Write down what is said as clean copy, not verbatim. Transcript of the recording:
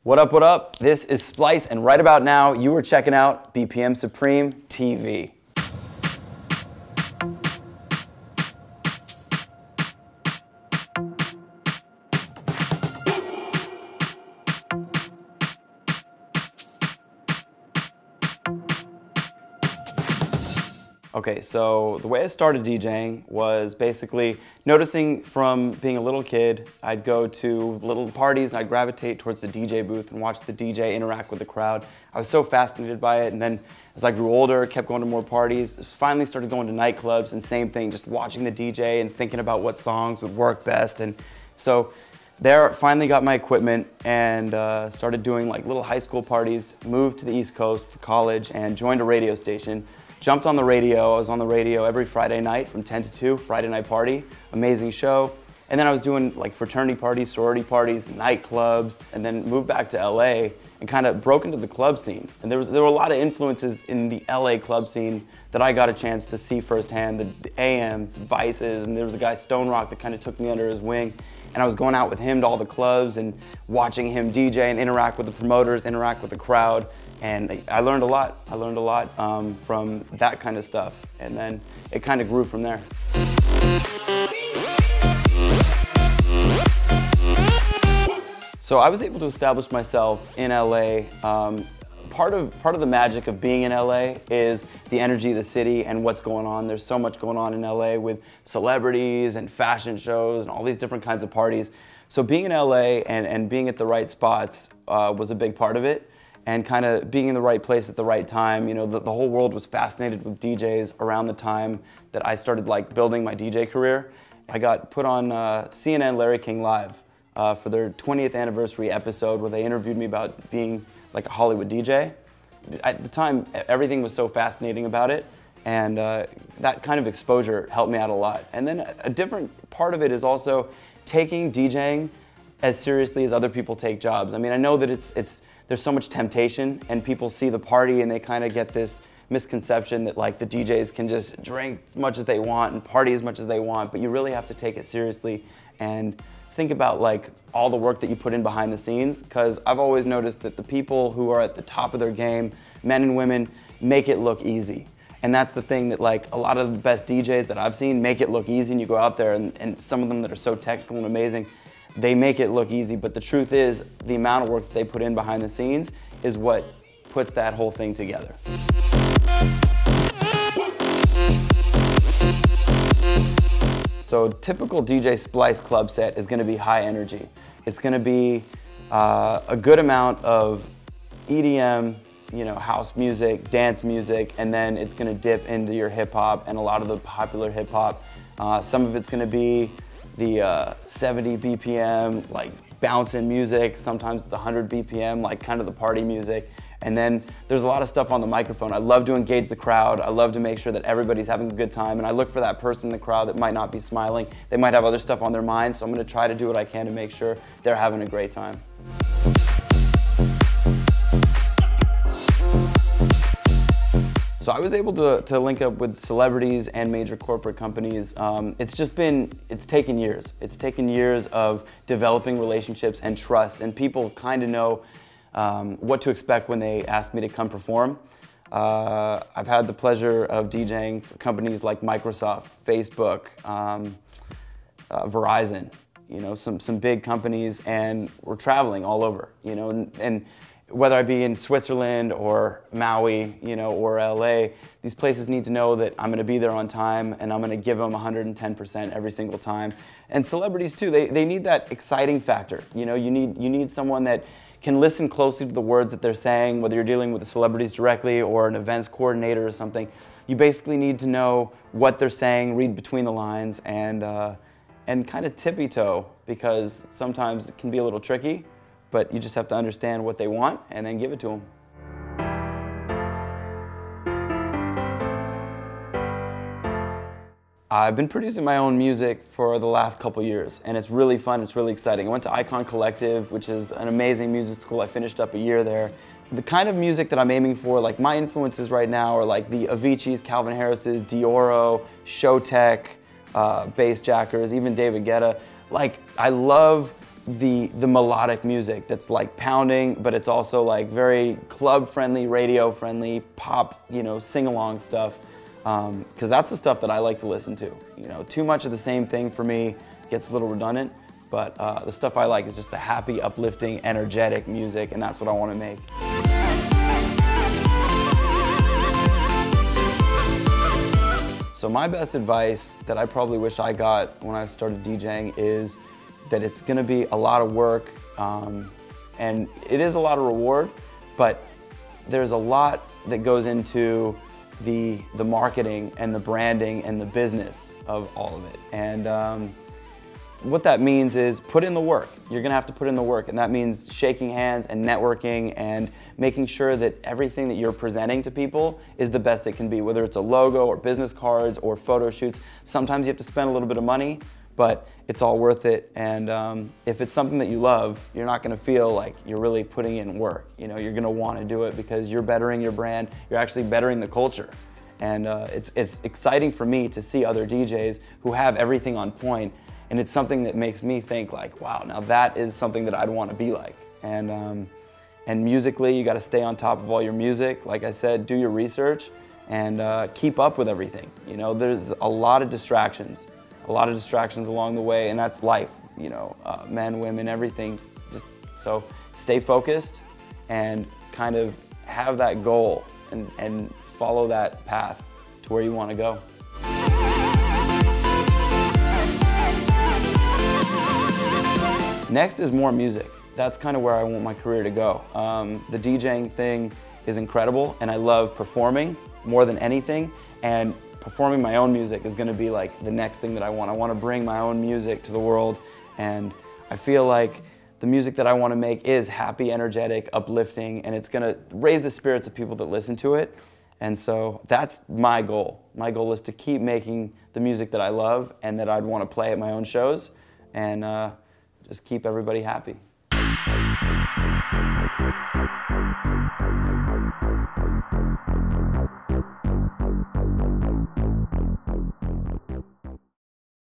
What up, what up? This is Splyce, and right about now, you are checking out BPM Supreme TV. Okay, so the way I started DJing was basically noticing from being a little kid, I'd go to little parties and I'd gravitate towards the DJ booth and watch the DJ interact with the crowd. I was so fascinated by it, and then as I grew older, kept going to more parties, finally started going to nightclubs, and same thing, just watching the DJ and thinking about what songs would work best. And so there, finally got my equipment and started doing like little high school parties, moved to the East Coast for college and joined a radio station. Jumped on the radio. I was on the radio every Friday night from 10 to 2, Friday night party, amazing show. And then I was doing like fraternity parties, sorority parties, nightclubs, and then moved back to LA and kind of broke into the club scene. And there were a lot of influences in the LA club scene that I got a chance to see firsthand, the AMs, Vices, and there was a guy, Stone Rock, that kind of took me under his wing. And I was going out with him to all the clubs and watching him DJ and interact with the promoters, interact with the crowd. And I learned a lot. I learned a lot from that kind of stuff. And then it kind of grew from there. So I was able to establish myself in LA. Part of the magic of being in LA is the energy of the city and what's going on. There's so much going on in LA with celebrities and fashion shows and all these different kinds of parties. So being in LA and being at the right spots was a big part of it. And kind of being in the right place at the right time. You know, the whole world was fascinated with DJs around the time that I started like building my DJ career. I got put on CNN Larry King Live for their 20th anniversary episode where they interviewed me about being like a Hollywood DJ. At the time, everything was so fascinating about it, and that kind of exposure helped me out a lot. And then a different part of it is also taking DJing as seriously as other people take jobs. I mean, I know that there's so much temptation, and people see the party and they kind of get this misconception that like the DJs can just drink as much as they want and party as much as they want, but you really have to take it seriously and think about like all the work that you put in behind the scenes, because I've always noticed that the people who are at the top of their game, men and women, make it look easy. And that's the thing that like a lot of the best DJs that I've seen make it look easy, and you go out there and some of them that are so technical and amazing, they make it look easy, but the truth is the amount of work that they put in behind the scenes is what puts that whole thing together. So typical DJ Splyce club set is going to be high energy. It's going to be a good amount of EDM, you know, house music, dance music, and then it's going to dip into your hip hop and a lot of the popular hip hop. Some of it's going to be the 70 BPM, like bouncing music. Sometimes it's 100 BPM, like kind of the party music. And then there's a lot of stuff on the microphone. I love to engage the crowd. I love to make sure that everybody's having a good time. And I look for that person in the crowd that might not be smiling. They might have other stuff on their mind. So I'm going to try to do what I can to make sure they're having a great time. So I was able to link up with celebrities and major corporate companies. It's taken years. It's taken years of developing relationships and trust, and people kind of know what to expect when they ask me to come perform. I've had the pleasure of DJing for companies like Microsoft, Facebook, Verizon, you know, some big companies, and we're traveling all over, you know, and whether I be in Switzerland or Maui, you know, or LA, these places need to know that I'm going to be there on time and I'm going to give them 110% every single time. And celebrities too, they need that exciting factor. You know, you need someone that can listen closely to the words that they're saying, whether you're dealing with the celebrities directly or an events coordinator or something. You basically need to know what they're saying, read between the lines, and kind of tippy-toe, because sometimes it can be a little tricky. But you just have to understand what they want and then give it to them. I've been producing my own music for the last couple years, and it's really fun, it's really exciting. I went to Icon Collective, which is an amazing music school. I finished up a year there. The kind of music that I'm aiming for, like my influences right now are like the Avicii's, Calvin Harris's, Dioro, Showtek, Bass Jackers, even David Guetta. Like, I love the melodic music that's like pounding, but it's also like very club friendly, radio friendly, pop, you know, sing along stuff. Because that's the stuff that I like to listen to. You know, too much of the same thing for me gets a little redundant, but the stuff I like is just the happy, uplifting, energetic music, and that's what I want to make. So my best advice that I probably wish I got when I started DJing is that it's going to be a lot of work, and it is a lot of reward, but there's a lot that goes into the marketing and the branding and the business of all of it. And what that means is put in the work. You're gonna have to put in the work, and that means shaking hands and networking and making sure that everything that you're presenting to people is the best it can be, whether it's a logo or business cards or photo shoots. Sometimes you have to spend a little bit of money, but it's all worth it. And if it's something that you love, you're not gonna feel like you're really putting in work. You know, you're gonna wanna do it because you're bettering your brand, you're actually bettering the culture. And it's exciting for me to see other DJs who have everything on point, and it's something that makes me think like, wow, now that is something that I'd wanna be like. And musically, you gotta stay on top of all your music. Like I said, do your research and keep up with everything. You know, there's a lot of distractions along the way, and that's life, you know, men, women, everything. Just so stay focused and kind of have that goal and follow that path to where you want to go. Next is more music. That's kind of where I want my career to go. The DJing thing is incredible, and I love performing more than anything, and performing my own music is going to be like the next thing that I want. I want to bring my own music to the world, and I feel like the music that I want to make is happy, energetic, uplifting, and it's going to raise the spirits of people that listen to it. And so that's my goal. My goal is to keep making the music that I love and that I'd want to play at my own shows, and just keep everybody happy.